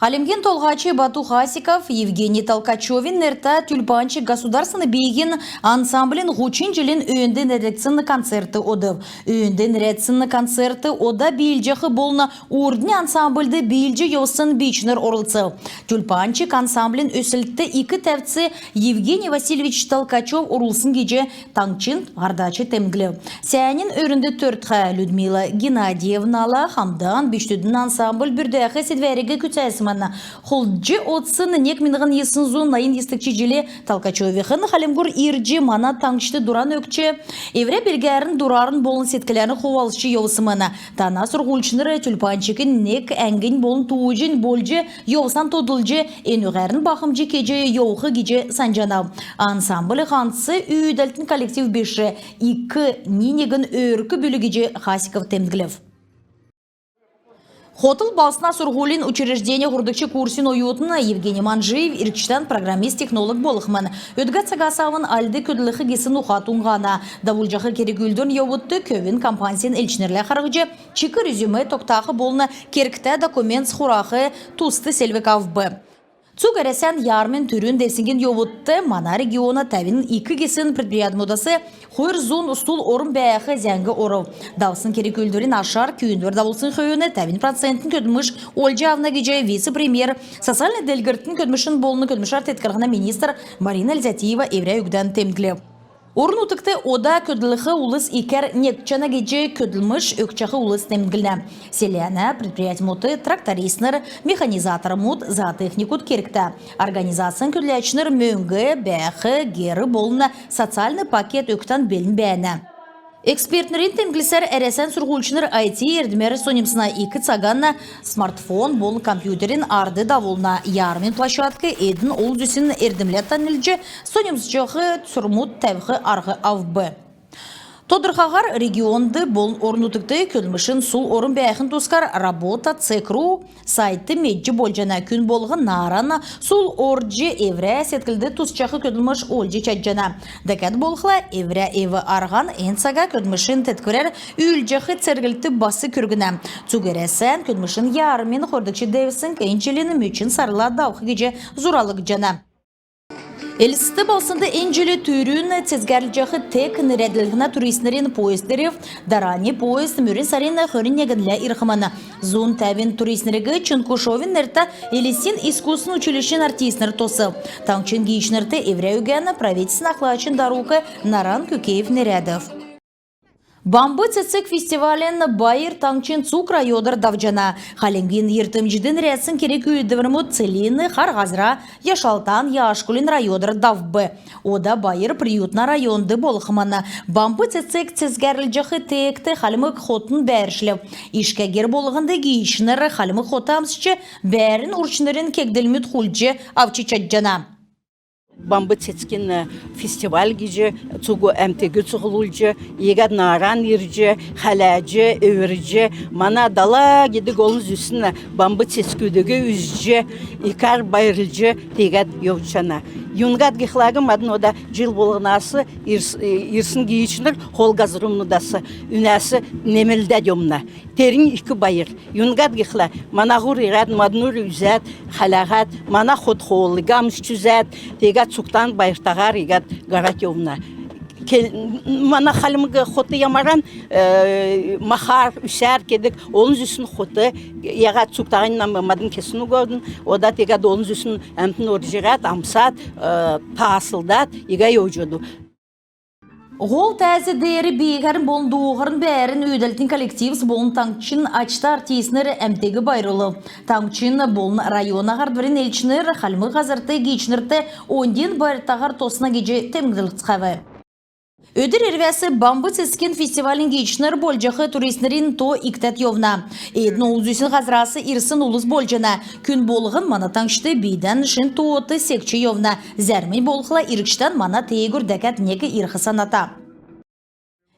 Халимген Толгачи Бату Хасиков, Евгений Толкачевин, Нерта Тюльпанчик государственный бейген ансамблин Гучинжилин өйінден редакцияны концерты одып. Өйінден редакцияны концерты ода бейілжіғі болна ордны ансамбльді бейілжі еусын бейчінер орылцы. Тюльпанчик ансамблин өсілтті икі тәвці Евгений Васильевич Толкачев орылсын геже таңчин ғардачы темгілі. Сәйнін өрінді төртқа Людмила Геннадьевнала Хамдан Бештүдің ансамбль бүрдәқі седвәрігі күтәсі Холджи отсын нек минған есын зон найын естікчі желе Толкачевихын халимгур ирджи мана таңшты дуран өкче. Евре белгәрін дурарын болын сеткілерін ховалшы еусымына. Тана сұрғылшыныры Тюльпанчикін нек әңгін болын туыжын болжы еусан тодылжы енуғәрін бақымжы кеже еуқы кеже санжанау. Ансамблі қансы үйдәлтін коллектив беші икі нинегін өркі бөлігеже Хасиков темдгілев. Хотыл басна сургулин учреждение гурдыкчы курсин оютына Евгений Манжиев иркштан программист-технолог болықмын. Өдгат сағасауын альды көділігі кесін ұқатуңғана. Давулжақы керегүлдін еуытты көвін компансиян элчінерлі қарғыжы чикі резюме тоқтағы болына керкті документ схурақы тусты селвекавбы. Цугаресен ярмен түрін десінген йовутты мана региона тәвін икі кесін предприят модасы қойыр зон ұстул орын бәяқы зәңгі ору. Давсын керек өлдерін ашар күйіндер давылсын қойыны тәвін процентін көдміш Ольжавна кеже вице-премьер социальный делгірттің көдмішін болыны көдмішар теткірғына министр Марина Эльзатиева еврей үгден темгілі. Орын ұтықты ода көділіғі улыс икер некчана кеже көділміш өкчақы улыс темгілі. Селяна, предприятие мұты, трактористнер, механизатор мұт, зоотехникут керікті. Организациян көділәчінер мөңгі, бәқі, гері болына социальный пакет өктан белін бәйіні. Экспертнерин темглисер әресен сұрғылшыныр IT ердімері сонемсына икі цаганна смартфон бол компьютерин арды даволна ярмин площадкы едін ол зүсін ердімлеттан үлджі сонемсчоғы түрмут тәвхі арғы авбы. Тодырхағар регионды бол орнутыкты көлмішін сул орын бәйхін тускар работа цекру сайты меджі болжана күн болғын нарана сул орджи евре сеткілді тусчақы көлміш олжи чаджана. Дәкәт болғыла евре еві арған энсага көлмішін тәткөрер үлжақы цергілті басы күргіна. Цугересен көлмішін ярымен қордықшы дэвісін кәйінчелені мөчін сарыла дауқы кеже зуралық жана. Элісті болсынды энджелі түрін цезгәрлжақы тек нірәділгіна туристерін поездерев, дарани поезд мөрін сарина хөрін егінлі ирхыманы. Зон тәвін туристерігі Чынкушовин нерта элесін искусын училищен артистнер тосы. Таңчын гейшнерті евреюгені правительсын ақлачын даруқы Наран Көкеев нерәдів. Бамбы цецек фестивален байыр таңчын цукра йодыр давжана. Халингин ертімжідін рәтсін керек үйдівірмі целины, Харғазра, Яшалтан, Яшкулин райодыр давбы. Ода байыр приютна районды болықыманы. Бамбы цецек цезгәрілжіғі текті халімік хотын бәршілі. Ишкәгер болығынды гейшінер халімік хотамсычы бәрін ұрчынырын кегділміт хулджы авчичаджана. Бамбы цецкин фестиваль геже, цугу әмтегі цуғылулжы, егад наран иржі, халәжі, өвержі, мана дала геді голыз үсіні бамбы цецкудегі үзжі, икар байрылжы тегад еучана. Юнгад гехлагым адын ода жыл болғынасы ирсын гейчінір холгазырымнудасы, үнәсі немелді демна. Терін икі байыр. Юнгад гехла, манағыр ирад, маднур үзәд, халағат, мана ход холы, гамс чүзәд, тегад цуктан байыртағар игад гарат емна. Мана халымығы хоты ямаран махар, үсәр кедік, олын зүсін хоты, яға цуктағын мадын кесіну көрдін, ода тегад олын зүсін әмтін оржират, амсат, тасылдат, еға еужуду. Ғол тәзі дәрі бейгәрін болын доғырын бәрін өйдәлтін коллективс болын таңчын ачты артиснер әмтегі байрылы. Таңчын болын района ғардварин елчінер, қалмы ғазырты гейчінерті онден байыртағар тосына геже темгділік цқавы. Өдір әрвәсі бамбы цескен фестивалін гейчінер болжақы туристерін то иктәт йовна. Едін олзүйсін ғазырасы ирсын улыс болжана. Күн болығын мана таңшты бейден шын туоты секчі йовна. Зәрмей болғыла иркштан мана тейгүр дәкәт некі ирқы саната.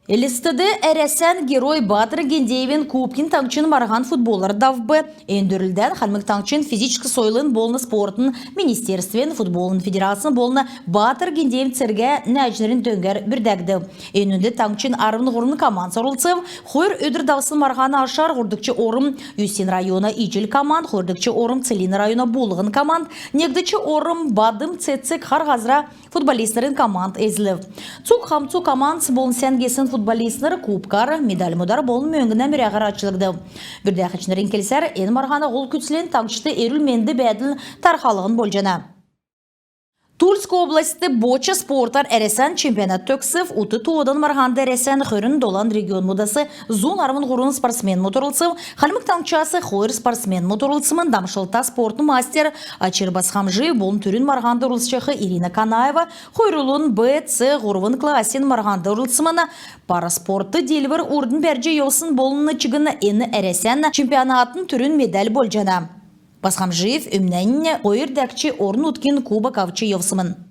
Элистеді әресен герой Батыр Гендеевин Кубкин таңчын марған футболар давбы. Өндірілден халмық таңчын физическі сойлын болны спортын Министерствен футболын федерациясын болны Батыр Гендеевин церге нәжнерін дөңгер бірдәгді. Өнінде таңчын арымын ғұрын команд сорылцып, қойыр өдір даусын марғаны ашар ғұрдықчы орым Юсин района Ижіл команд, ғұрдықчы орым Целин района Болығын команд, негдічі орым Бадым Цецик Харғазра футболистерін команд ezілів. Цук хамцу команд болын сәнгесін футболистлар кубкар, медаль мұдар болын мөңгіна мөрәғар ачылыгды. Бірді әқічнерін келсер, ен марғаны ғол күтсілен таңшыты ерілменді бәділ тархалығын болжана. Тульск областы боча спортар әресен чемпионат төксів, ұты туодан марғанды әресен қөрін долан регион мұдасы зон армын ғұрын спортсмен мұтырылсып, қалмық таңчасы қойыр спортсмен мұтырылсымын дамшылта спортны мастер Ачир Басхамжи болын түрін марғанды ұрылсчықы Ирина Канаева, қойрылын Б.Ц. ғұрвын классен марғанды ұрылсымына параспорты делвір ұрдың бәрже еусын болыны чығыны әні әресен чемпионатын түрін медаль болжана. Басхамжиев өмнәнне ойыр дәкчі орын ұткен Кубок авчы евсымын.